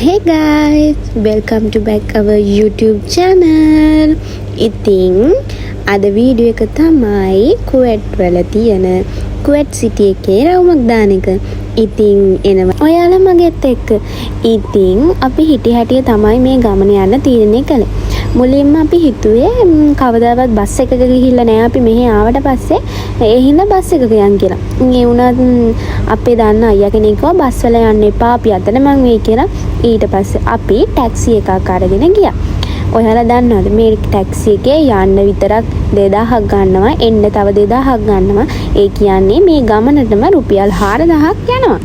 Hey guys, welcome to back our YouTube channel. ඉතින් අද video එක තමයි කුවැට් වල තියෙන කුවැට් සිටි එකේ රවුමක් දාන එක. ඉතින් එනවා ඔයාලා මගෙත් එක්ක. ඉතින් අපි හිටි හැටිය තමයි මේ ගමන යන්න තීරණය කළේ. මුලින්ම අපි හිතුවේ කවදාවත් බස් එකක ගිහිල්ලා නැහැ. අපි මෙහි ආවට පස්සේ ඒ හින්දා බස් එකක යන් කියලා. ඒ වුණත් අපේ දන්න අයියා කෙනෙක් කිව්වා බස් වල යන්න එපා. අපි අතන මං වෙයි කියලා. ඊට පස්සේ අපි ටැක්සි එකක් අරගෙන ගියා. ඔයාලා දන්නවද මේ ටැක්සි එකේ යන්න විතරක් 2000ක් ගන්නවා, එන්න තව 2000ක් ගන්නවා. ඒ කියන්නේ මේ ගමනටම රුපියල් 4000ක් යනවා.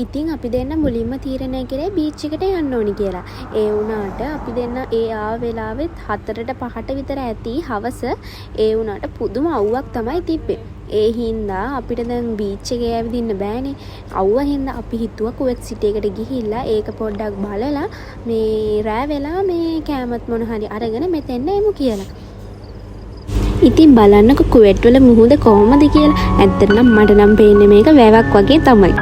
ඉතින් අපි දෙන්න මුලින්ම තීරණය කරේ බීච් එකට යන්න ඕනි කියලා. ඒ වුණාට අපි දෙන්න ඒ ආව වෙලාවෙත් 4ට 5ට විතර ඇති හවස. ඒ වුණාට පුදුම අවුවක් තමයි තිබ්බේ. ඒ හින්දා අපිට දැන් බීච් එකේ ඇවිදින්න බෑනේ. අවුව හින්දා අපි හිතුවා කුවැට් සිටි එකට ගිහිල්ලා ඒක පොඩ්ඩක් බලලා මේ රෑ වෙලා මේ කෑමත් මොන හරි අරගෙන මෙතෙන්න එමු කියලා. ඉතින් බලන්නකො කුවැට් වල මුහුද කොහොමද කියලා. ඇත්තටම මට නම් පේන්නේ මේක වැවක් වගේ තමයි.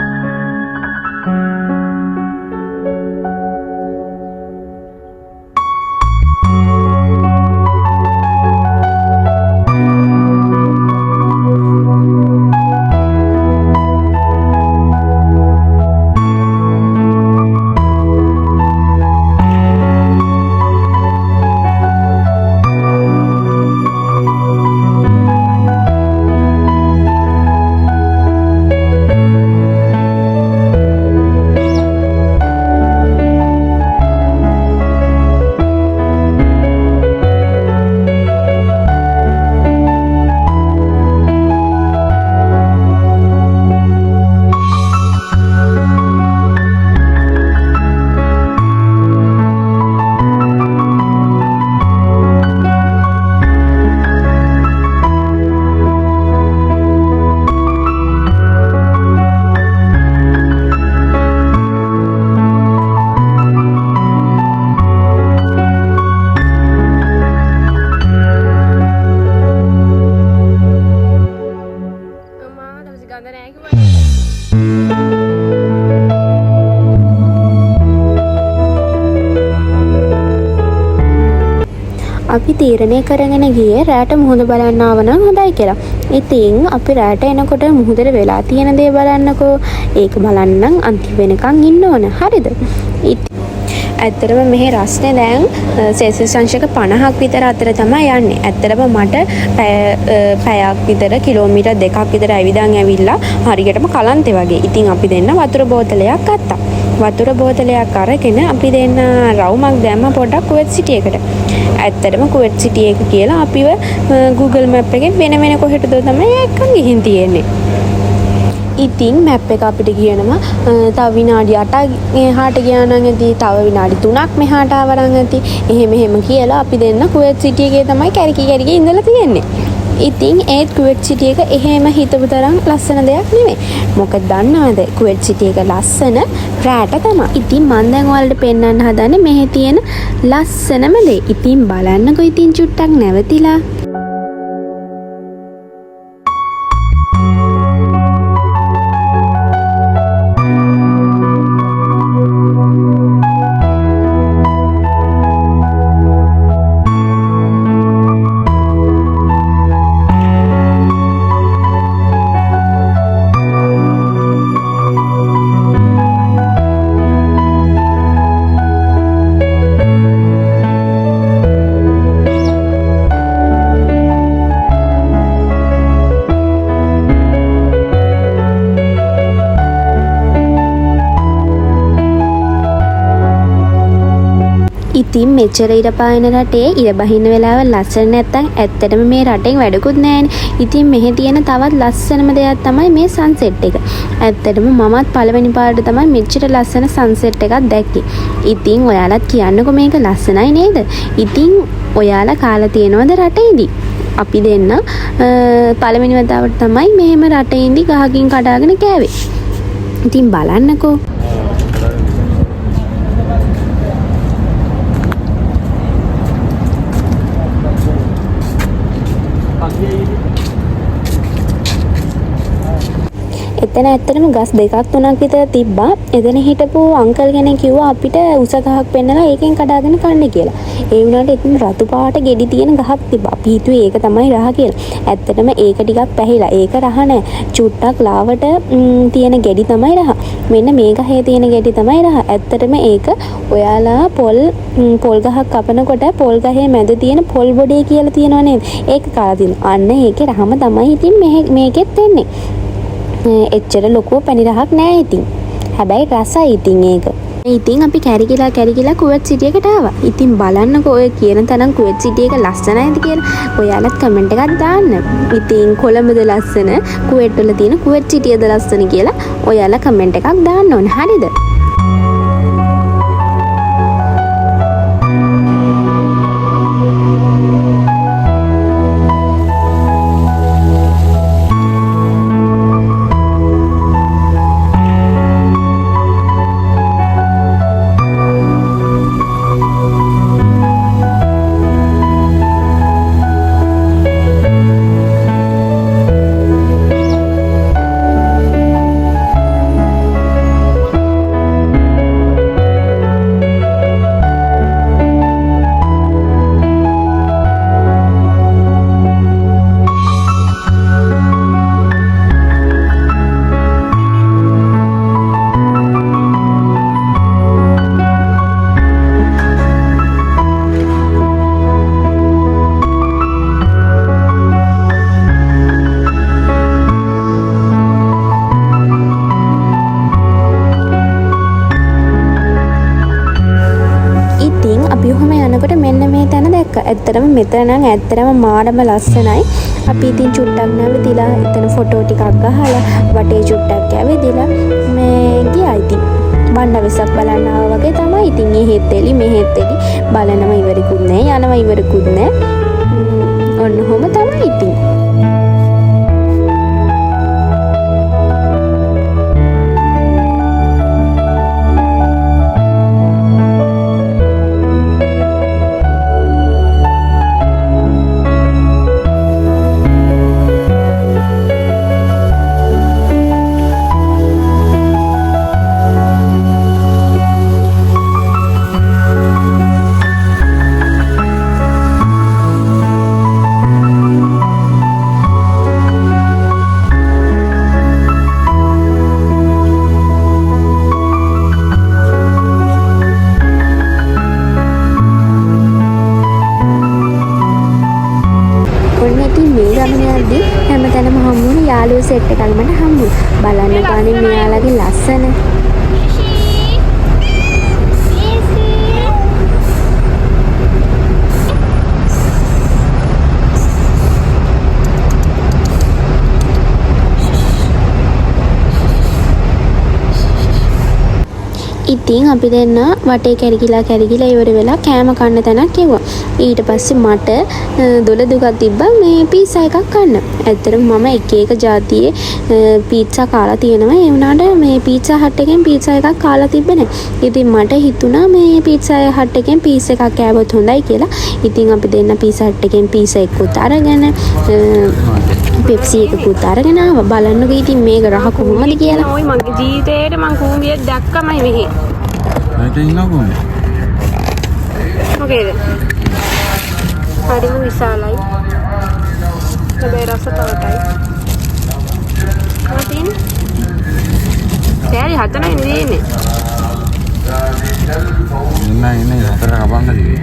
අපි තීරණය කරගෙන ගියේ රැට මුහුද බලන්න ආව නම් හොඳයි කියලා. ඉතින් අපි රැට එනකොට මුහුදට වෙලා තියෙන දේ බලන්නකෝ. ඒක බලන්න අන්තිම වෙනකන් ඉන්න ඕන. හරිද? ඇත්තටම මෙහි රස්නේ දැන් සෙල්සියස් අංශක 50ක් විතර අතර තමයි යන්නේ. ඇත්තටම මට පැයක් විතර කිලෝමීටර් 2ක් විතර ඇවිදන් ඇවිල්ලා හරියටම කලන්තේ වගේ. ඉතින් අපි දෙන්න වතුර බෝතලයක් ගත්තා. වතුර බෝතලයක් අරගෙන අපි දෙන්න රවුමක් දැම්ම පොඩ්ඩක් කුවැට් සිටි එකට. ඇත්තටම කුවැට් සිටි එක කියලා අපිව Google Map එකෙන් වෙන කොහෙටද තමයි එක්කන් ගිහින් තියෙන්නේ. ඉතින් මැප් එක අපිට කියනවා තව විනාඩි 8ක් එහාට ගියා නම් ඇති, තව විනාඩි 3ක් මෙහාට ආවනම් ඇති. එහෙම කියලා අපි දෙන්න කුවැට් සිටි එකේ තමයි කැරකි ඉඳලා තියෙන්නේ. ඉතින් ඒත් කුවැට් සිටි එක එහෙම හිතපු තරම් ලස්සන දෙයක් නෙමෙයි. මොකද දන්නවද කුවැට් සිටි එක ලස්සන රැට තමයි. ඉතින් මම දැන් ඔයාලට පෙන්වන්න හදන්නේ මෙහි තියෙන ලස්සනම දේ. ඉතින් බලන්නකෝ ඉතින් චුට්ටක් නැවතිලා. ඉතින් මෙච්චර ඉර පායන රටේ ඉර බහින්න වෙලාව ලස්සන නැත්තම් ඇත්තටම මේ රටෙන් වැඩකුත් නැහැනේ. ඉතින් මෙහි තියෙන තවත් ලස්සනම දෙයක් තමයි මේ සන්සෙට් එක. ඇත්තටම මමත් පළවෙනි පාරට තමයි මෙච්චර ලස්සන සන්සෙට් එකක් දැක්කේ. ඉතින් ඔයාලත් කියන්නකෝ මේක ලස්සනයි නේද? ඉතින් ඔයාලා කාලා තියෙනවද රටේදී? අපි දෙන්න පළවෙනි වතාවට තමයි මෙහෙම රටේ ඉඳි ගහකින් කඩාගෙන කෑවේ. ඉතින් බලන්නකෝ. එතන ඇත්තටම ගස් දෙකක් තුනක් විතර තිබ්බා. එතන හිටපු අංකල් කෙනෙක් කිව්වා අපිට උස ගහක් පෙන්නලා ඒකෙන් කඩාගෙන කන්න කියලා. ඒ වුණාට එතන රතු පාට ගෙඩි තියෙන ගහක් තිබ්බා. අපි හිතුවේ ඒක තමයි රහ කියලා. ඇත්තටම ඒක ටිකක් පැහිලා. ඒක රහ නෑ. චුට්ටක් ලාවට තියෙන ගෙඩි තමයි රහ. මෙන්න මේ ගහේ තියෙන ගෙඩි තමයි රහ. ඇත්තටම ඒක ඔයාලා පොල් ගහක් කපනකොට පොල් ගහේ මැද තියෙන පොල් බොඩේ කියලා තියෙනව නේද? ඒක කාලා තියෙනවා. අන්න ඒකේ රහම තමයි ඉතින් මේකෙත් එන්නේ. එච්චර ලොකු පැණි රහක් නෑ ඉතින්. හැබැයි රසයි ඉතින් ඒක. ඉතින් අපි කැරිකිලා කුවට් සිටියකට ආවා. ඉතින් බලන්නකෝ ඔය කියන තරම් කුවට් සිටි එක ලස්සනයිද කියලා. ඔයාලත් කමෙන්ට් එකක් දාන්න. ඉතින් කොළඹද ලස්සන, කුවට් වල තියෙන කුවට් සිටියද ලස්සන කියලා ඔයාලා කමෙන්ට් එකක් දාන්න ඕනේ. හරිද? ඇත්තටම මෙතන නම් ඇත්තටම මාඩම ලස්සනයි. අපි ඉතින් චුට්ටක් නැවතිලා එතන ෆොටෝ ටිකක් ගහලා වටේ චුට්ටක් ඇවිදලා මේ ගියා. ඉතින් බණ්ඩ වෙසක් බලන්න ආවා වගේ තමයි. ඉතින් එහෙත් එලි මෙහෙත් එලි බලනම ඉවරකුත් නැහැ, යනවා ඉවරකුත් නැහැ. ඔන්න ඔහොම තමයි ඉතින්. හැමතැනම හම්බුනේ යාළුවෝ සෙට් එකක් මට හම්බුනේ. බලන්න ගානේ මෙයාලගේ ලස්සන. ඉතින් අපි දෙන්න වටේ කැරිකිලා ඉවර වෙලා කෑම කන්න තැනක් කිව්වා. ඊට පස්සේ මට දොළ දුකක් තිබ්බා මේ පීසා එකක් කන්න. ඇත්තටම මම එක જાතියේ පීට්සා කාලා තියෙනවා. ඒ වුණාට මේ පීට්සා හට් එකෙන් පීට්සා එකක් කාලා තිබ්බේ නැහැ. ඉතින් මට හිතුණා මේ පීට්සා හට් එකෙන් පීස් එකක් කෑවොත් හොඳයි කියලා. ඉතින් අපි දෙන්න පීසා හට් එකෙන් පීසා එකකුත් අරගෙන පෙප්සි එකකුත් අරගෙන ආවා. බලන්නකෝ ඉතින් මේක රහ කොහොමද කියලා. ඔය මගේ ජීවිතේට මං කූඹියක් දැක්කමයි මෙහි. මේකේ ඉන්නකො. මොකේද? හරිම විශාලයි. හැබැයි රස තවටයි. මොකදින්? සෑරි හතනයි නෙන්නේ. ඉන්නේ හතර කපන්න දිවි.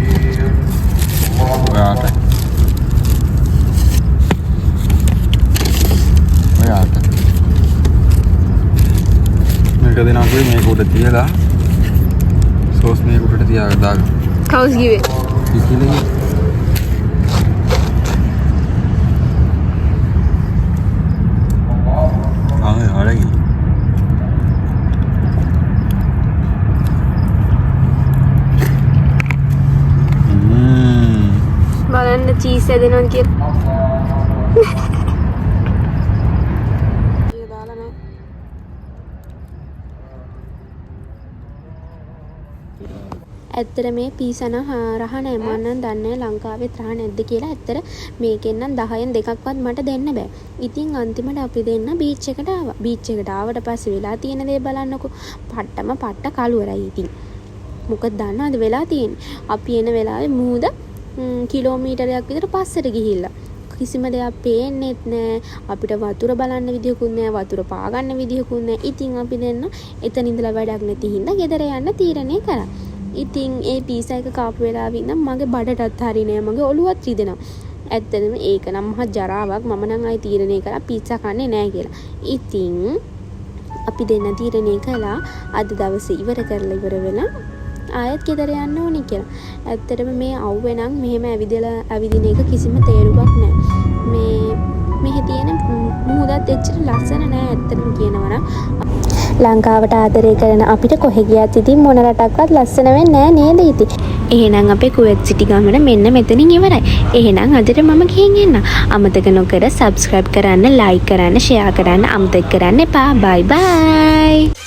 ඔයාට. මේක දෙනවා කිව්වේ මේක උඩ තියලා සෝස් මේක උඩට තියාගෙන දාගන්න. කවුස් කිව්වේ? කිසිලේ ආයේ හරයි බලන්න චීස් හැදෙනවා කියලා. ඇත්තට මේ පීසන රහ නෑ මම නම් දන්නේ ලංකාවෙත් රහ නැද්ද කියලා. ඇත්තට මේකෙන් නම් 10න් දෙකක්වත් මට දෙන්න බෑ. ඉතින් අන්තිමට අපි දෙන්න බීච් එකට ආවා. බීච් එකට ආවට පස්සේ වෙලා තියෙන දේ බලන්නකෝ. පට්ටම පට්ට කළුවරයි ඉතින්. මොකද දන්නවද වෙලා තියෙන්නේ? අපි එන වෙලාවේ මුහුද කිලෝමීටරයක් විතර පස්සට ගිහිල්ලා. කිසිම දෙයක් පේන්නෙත් නෑ. අපිට වතුර බලන්න විදියකුත් නෑ. වතුර පා ගන්න විදියකුත් නෑ. ඉතින් අපි දෙන්න එතන ඉඳලා වැඩක් නැති හින්දා ගෙදර යන්න තීරණය කරා. ඉතින් ඒ පීසා එක කාපු වෙලාවෙ ඉඳන් මගේ බඩටත් හරි නෑ. මගේ ඔළුවත් රිදෙනවා. ඇත්තටම ඒක නම් මහ ජරාවක්. මම නම් ආයි තීරණය කරා පීසා කන්නේ නෑ කියලා. ඉතින් අපි දෙන්න තීරණය කළා අද දවසේ ඉවර කරලා ඉවර වෙලා ආයෙත් ගෙදර යන්න ඕනේ කියලා. ඇත්තටම මේ අවුවේ නම් මෙහෙම ඇවිදින එක කිසිම තේරුමක් නෑ. මෙහි තියෙන මුහුදත් එච්චර ලස්සන නෑ ඇත්තටම කියනවා නම්. ලංකාවට ආදරය කරන අපිට කොහෙ ගියත් ඉතින් මොන රටක්වත් ලස්සන වෙන්නේ නෑ නේද ඉතින්. එහෙනම් අපේ කුවේත් සිටි ගමන මෙන්න මෙතනින් ඉවරයි. එහෙනම් අදට මම ගිහින් එන්න. අමතක නොකර subscribe කරන්න, like කරන්න, share කරන්න අමතක කරන්න එපා. bye bye.